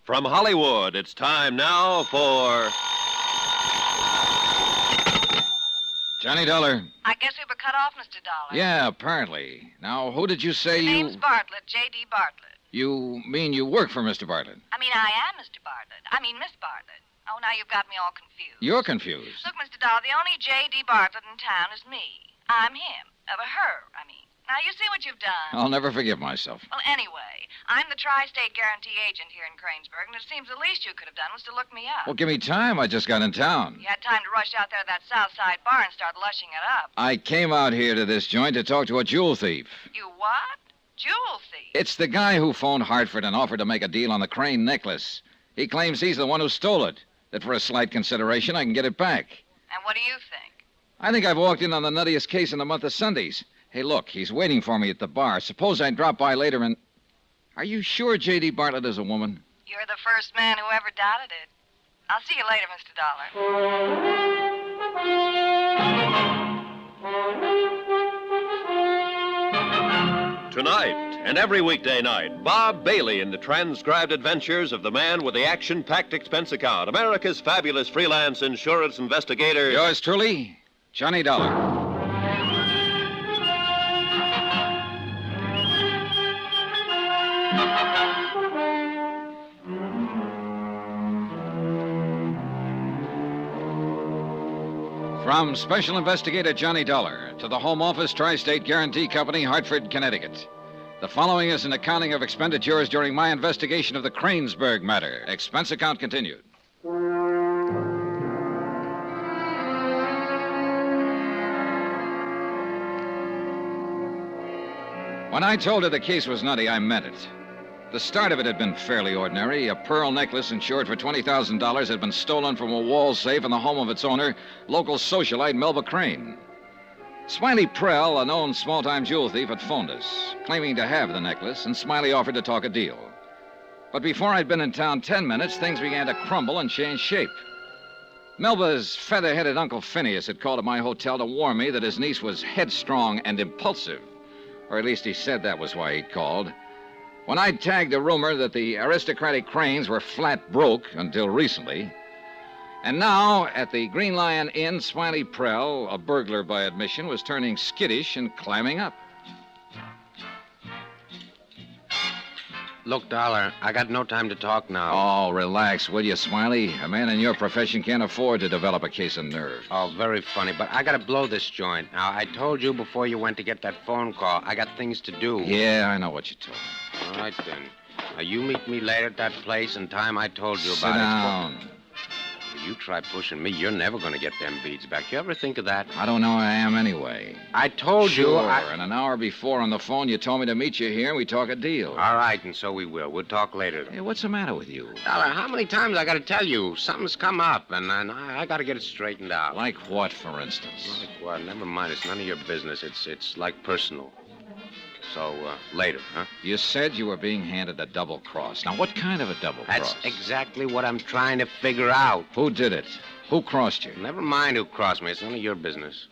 From Hollywood, it's time now for... Johnny Dollar. I guess we were cut off, Mr. Dollar. Yeah, apparently. Now, who did you say His you... name's Bartlett, J.D. Bartlett. You mean you work for Mr. Bartlett? I mean, I am Mr. Bartlett. I mean, Miss Bartlett. Oh, now you've got me all confused. You're confused. Look, Mr. Dollar, the only J.D. Bartlett in town is me. I'm him. Her, I mean. Now, you see what you've done. I'll never forgive myself. Well, anyway, I'm the tri-state guarantee agent here in Kranesburg, and it seems the least you could have done was to look me up. Well, give me time. I just got in town. You had time to rush out there to that South Side bar and start lushing it up. I came out here to this joint to talk to a jewel thief. You what? Jewel thief? It's the guy who phoned Hartford and offered to make a deal on the Crane necklace. He claims he's the one who stole it, that for a slight consideration I can get it back. And what do you think? I think I've walked in on the nuttiest case in the month of Sundays. Hey, look, he's waiting for me at the bar. Suppose I drop by later and... Are you sure J.D. Bartlett is a woman? You're the first man who ever doubted it. I'll see you later, Mr. Dollar. Tonight and every weekday night, Bob Bailey in the transcribed adventures of the man with the action-packed expense account, America's fabulous freelance insurance investigator. Yours truly, Johnny Dollar. From Special Investigator Johnny Dollar to the Home Office Tri-State Guarantee Company, Hartford, Connecticut. The following is an accounting of expenditures during my investigation of the Kranesburg matter. Expense account continued. When I told her the case was nutty, I meant it. The start of it had been fairly ordinary. A pearl necklace insured for $20,000 had been stolen from a wall safe in the home of its owner, local socialite Melba Crane. Smiley Prell, a known small-time jewel thief, had phoned us, claiming to have the necklace, and Smiley offered to talk a deal. But before I'd been in town 10 minutes, things began to crumble and change shape. Melba's feather-headed Uncle Phineas had called at my hotel to warn me that his niece was headstrong and impulsive. Or at least he said that was why he'd called. When I'd tagged a rumor that the aristocratic Cranes were flat broke until recently. And now, at the Green Lion Inn, Smiley Prell, a burglar by admission, was turning skittish and climbing up. Look, Dollar, I got no time to talk now. Oh, relax, will you, Smiley? A man in your profession can't afford to develop a case of nerves. Oh, very funny, but I gotta blow this joint. Now, I told you before you went to get that phone call, I got things to do. Yeah, I know what you told me. All right, then. Now, you meet me later at that place and time I told you about Sit down. You try pushing me, you're never gonna get them beads back. You ever think of that? I don't know I am anyway. I told Sure, you... and an hour before on the phone, you told me to meet you here and we talk a deal. All right, and so we will. We'll talk later. Hey, what's the matter with you? Dollar, how many times I gotta tell you? Something's come up, and I gotta get it straightened out. Like what, for instance? Like what? Never mind. It's none of your business. It's like personal. So, later, huh? You said you were being handed a double cross. Now, what kind of a double That's cross? exactly what I'm trying to figure out. Who did it? Who crossed you? Never mind who crossed me. It's none of your business.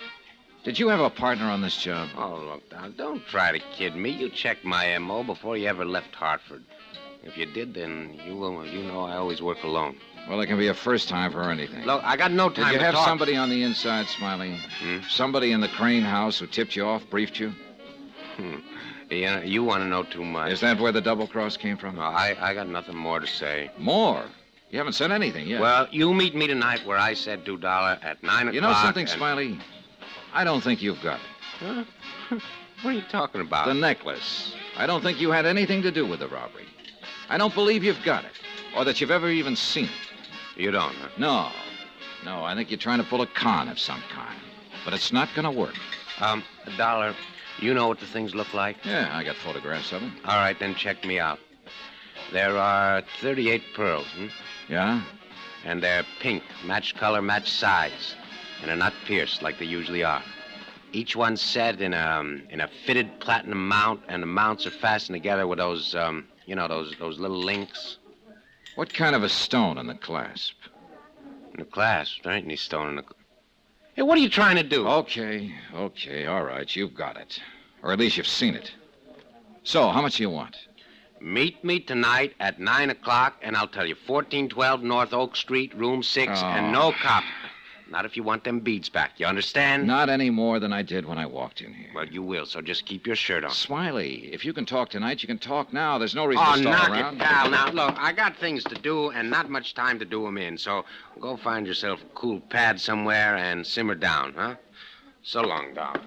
Did you have a partner on this job? Oh, look, now, don't try to kid me. You checked my M.O. before you ever left Hartford. If you did, then you know I always work alone. Well, it can be a first time for anything. Look, I got no time Did you to have talk. somebody on the inside, Smiley? Somebody in the Crane house who tipped you off, briefed you? You want to know too much. Is that where the double cross came from? No, I got nothing more to say. More? You haven't said anything yet. Well, you meet me tonight where I said $2 at 9 o'clock. You know something, and... Smiley? I don't think you've got it. Huh? What are you talking about? The necklace. I don't think you had anything to do with the robbery. I don't believe you've got it, or that you've ever even seen it. You don't, huh? No, I think you're trying to pull a con of some kind. But it's not going to work. $1, you know what the things look like? Yeah, I got photographs of them. All right, then check me out. There are 38 pearls, Yeah? And they're pink, match color, match size. And are not pierced like they usually are. Each one's set in a fitted platinum mount, and the mounts are fastened together with those, those little links. What kind of a stone in the clasp? In the clasp, there ain't any stone in the... Hey, what are you trying to do? Okay, all right, you've got it. Or at least you've seen it. So, how much do you want? Meet me tonight at 9 o'clock, and I'll tell you, 1412 North Oak Street, room 6, and no cop. Not if you want them beads back. You understand? Not any more than I did when I walked in here. Well, you will, so just keep your shirt on. Smiley, if you can talk tonight, you can talk now. There's no reason Oh, to stall knock around. it, pal. Now, look, I got things to do and not much time to do them in, so go find yourself a cool pad somewhere and simmer down, huh? So long, Doc.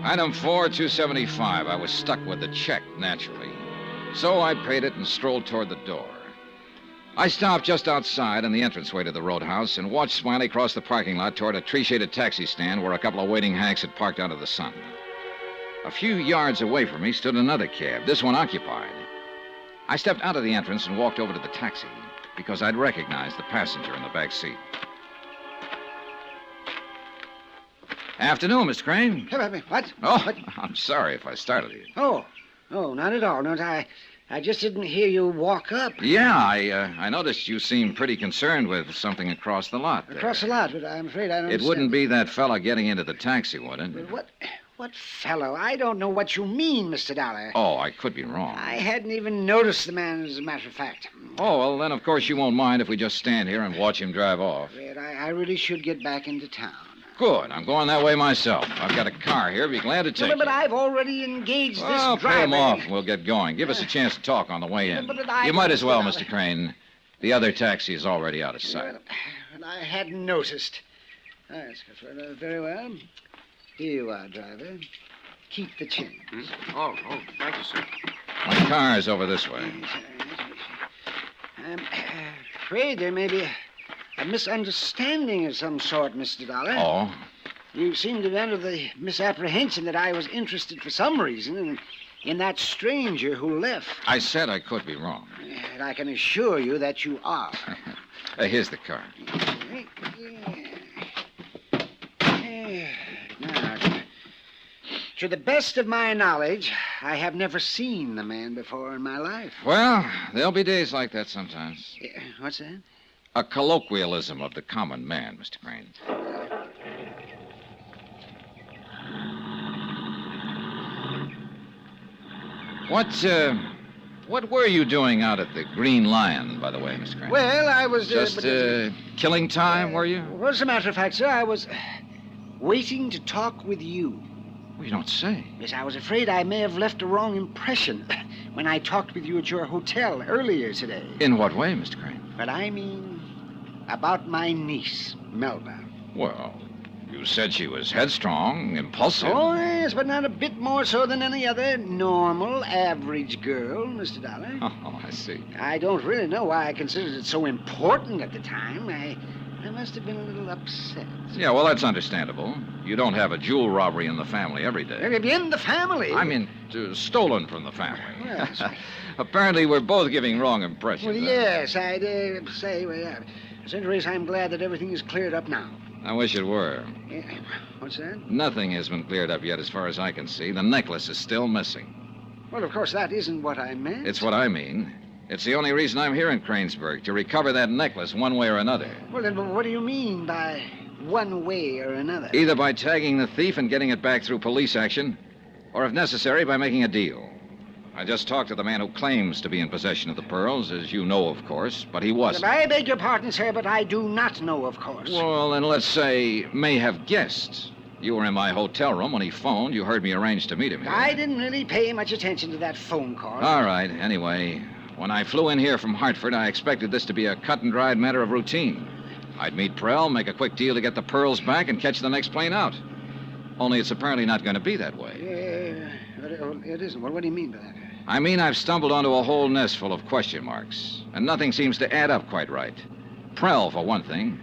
Item 4, $275. I was stuck with the check, naturally. So I paid it and strolled toward the door. I stopped just outside in the entranceway to the roadhouse and watched Smiley cross the parking lot toward a tree-shaded taxi stand where a couple of waiting hacks had parked out of the sun. A few yards away from me stood another cab, this one occupied. I stepped out of the entrance and walked over to the taxi because I'd recognized the passenger in the back seat. Afternoon, Mr. Crane. What? Oh, What? I'm sorry if I startled you. Oh, not at all. No, I just didn't hear you walk up. Yeah, I noticed you seemed pretty concerned with something across the lot there. Across the lot, but I'm afraid I don't It wouldn't be that fella getting into the taxi, would it? But what fellow? I don't know what you mean, Mr. Dollar. Oh, I could be wrong. I hadn't even noticed the man, as a matter of fact. Oh, well, then, of course, you won't mind if we just stand here and watch him drive off. But I really should get back into town. Good. I'm going that way myself. I've got a car here. Be glad to take But you. I've already engaged Well, this driver. pay him off and we'll get going. Give us a chance to talk on the way in. But I- You might as well, Mr. Crane. The other taxi is already out of sight. Well, I hadn't noticed. That's very well. Here you are, driver. Keep the change. Oh, thank you, sir. My car's over this way. I'm afraid there may be a misunderstanding of some sort, Mr. Dollar. Oh? You seem to be under the misapprehension that I was interested for some reason in that stranger who left. I said I could be wrong. And I can assure you that you are. Here's the car. Now, to the best of my knowledge, I have never seen the man before in my life. Well, there'll be days like that sometimes. What's that? A colloquialism of the common man, Mr. Crane. What were you doing out at the Green Lion, by the way, Mr. Crane? Well, I was... Just killing time, were you? Well, as a matter of fact, sir, I was waiting to talk with you. Well, you don't say. Yes, I was afraid I may have left a wrong impression when I talked with you at your hotel earlier today. In what way, Mr. Crane? But I mean about my niece, Melba. Well, you said she was headstrong, impulsive. Oh, yes, but not a bit more so than any other normal, average girl, Mr. Dollar. Oh, I see. I don't really know why I considered it so important at the time. I must have been a little upset. Yeah, well, that's understandable. You don't have a jewel robbery in the family every day. Maybe in the family. I mean, stolen from the family. Well, that's right. Apparently, we're both giving wrong impressions. Well, yes, I dare say. Well, yeah. At any rate, I'm glad that everything is cleared up now. I wish it were. Yeah. What's that? Nothing has been cleared up yet as far as I can see. The necklace is still missing. Well, of course, that isn't what I meant. It's what I mean. It's the only reason I'm here in Kranesburg, to recover that necklace one way or another. Well, then what do you mean by one way or another? Either by tagging the thief and getting it back through police action, or if necessary, by making a deal. I just talked to the man who claims to be in possession of the pearls, as you know, of course, but he wasn't. I beg your pardon, sir, but I do not know, of course. Well, then let's say, may have guessed. You were in my hotel room when he phoned. You heard me arrange to meet him here. I didn't really pay much attention to that phone call. All right. Anyway, when I flew in here from Hartford, I expected this to be a cut-and-dried matter of routine. I'd meet Prell, make a quick deal to get the pearls back, and catch the next plane out. Only it's apparently not going to be that way. It isn't. Well, what do you mean by that? I mean, I've stumbled onto a whole nest full of question marks, and nothing seems to add up quite right. Prell, for one thing.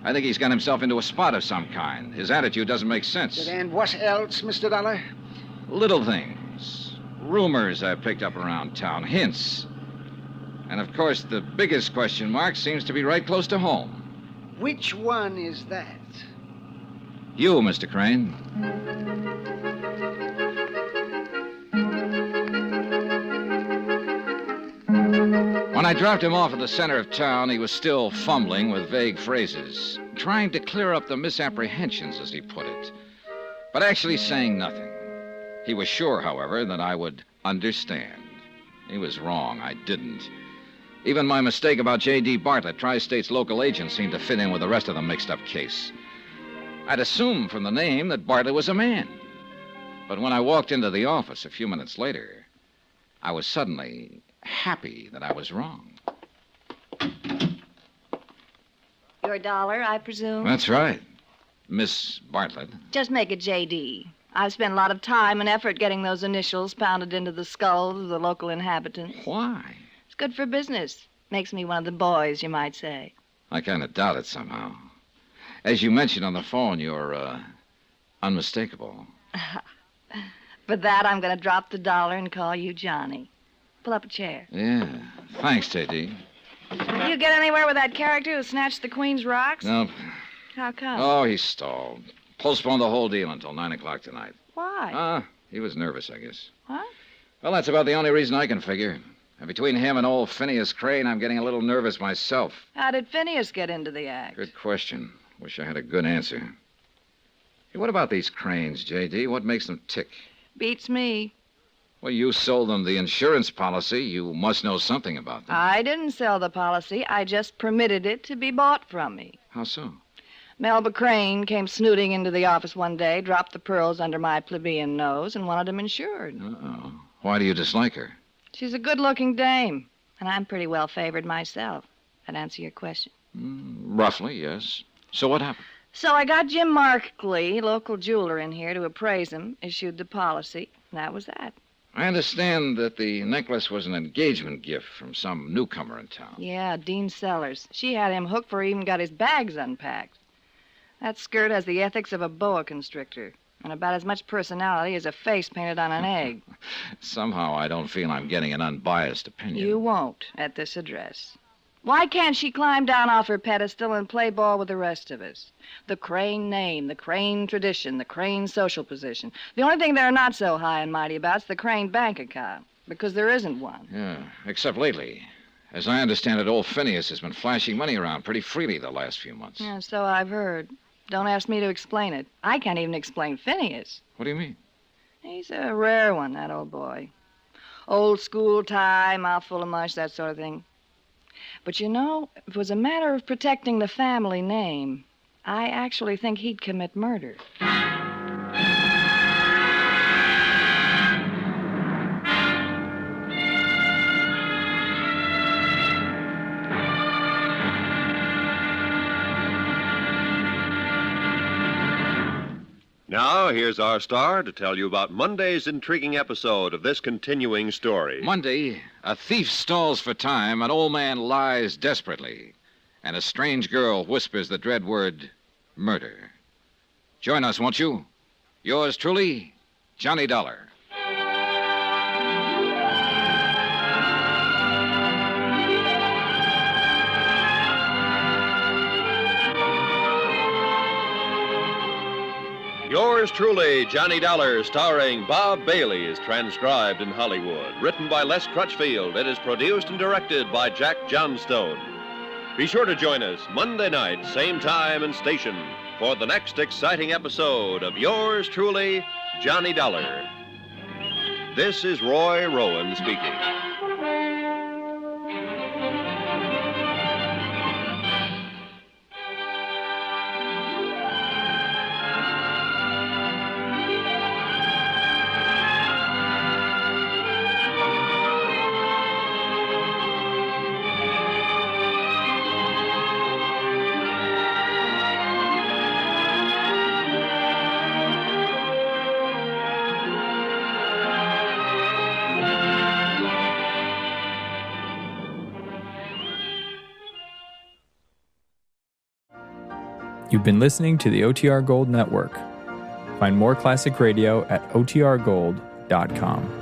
I think he's got himself into a spot of some kind. His attitude doesn't make sense. And what else, Mr. Dollar? Little things. Rumors I've picked up around town. Hints. And, of course, the biggest question mark seems to be right close to home. Which one is that? You, Mr. Crane. When I dropped him off at the center of town, he was still fumbling with vague phrases. trying to clear up the misapprehensions, as he put it, but actually saying nothing. He was sure, however, that I would understand. He was wrong. I didn't. Even my mistake about J.D. Bartlett, Tri-State's local agent, seemed to fit in with the rest of the mixed-up case. I'd assumed from the name that Bartlett was a man. But when I walked into the office a few minutes later, I was suddenly happy that I was wrong. Your dollar, I presume? That's right, Miss Bartlett. Just make it J.D. I've spent a lot of time and effort getting those initials pounded into the skulls of the local inhabitants. Why? It's good for business. Makes me one of the boys, you might say. I kind of doubt it somehow. As you mentioned on the phone, you're, unmistakable. For that, I'm going to drop the dollar and call you Johnny. Pull up a chair. Yeah. Thanks, J.D. You get anywhere with that character who snatched the Queen's rocks? Nope. How come? Oh, he stalled. Postponed the whole deal until 9 o'clock tonight. Why? He was nervous, I guess. What? Well, that's about the only reason I can figure. And between him and old Phineas Crane, I'm getting a little nervous myself. How did Phineas get into the act? Good question. Wish I had a good answer. Hey, what about these Cranes, J.D.? What makes them tick? Beats me. Well, you sold them the insurance policy. You must know something about them. I didn't sell the policy. I just permitted it to be bought from me. How so? Melba Crane came snooting into the office one day, dropped the pearls under my plebeian nose, and wanted them insured. Uh-oh. Why do you dislike her? She's a good-looking dame, and I'm pretty well favored myself. That answer your question? Roughly, yes. So what happened? So I got Jim Markley, local jeweler, in here to appraise him, issued the policy, and that was that. I understand that the necklace was an engagement gift from some newcomer in town. Yeah, Dean Sellers. She had him hooked before he even got his bags unpacked. That skirt has the ethics of a boa constrictor, and about as much personality as a face painted on an egg. Somehow I don't feel I'm getting an unbiased opinion. You won't at this address. Why can't she climb down off her pedestal and play ball with the rest of us? The Crane name, the Crane tradition, the Crane social position. The only thing they're not so high and mighty about is the Crane bank account, because there isn't one. Yeah, except lately. As I understand it, old Phineas has been flashing money around pretty freely the last few months. Yeah, so I've heard. Don't ask me to explain it. I can't even explain Phineas. What do you mean? He's a rare one, that old boy. Old school tie, mouthful of mush, that sort of thing. But you know, if it was a matter of protecting the family name, I actually think he'd commit murder. Now, here's our star to tell you about Monday's intriguing episode of this continuing story. Monday, a thief stalls for time, an old man lies desperately, and a strange girl whispers the dread word, murder. Join us, won't you? Yours truly, Johnny Dollar. Yours truly, Johnny Dollar, starring Bob Bailey, is transcribed in Hollywood. Written by Les Crutchfield, it is produced and directed by Jack Johnstone. Be sure to join us Monday night, same time and station, for the next exciting episode of Yours truly, Johnny Dollar. This is Roy Rowan speaking. You've been listening to the OTR Gold Network. Find more classic radio at otrgold.com.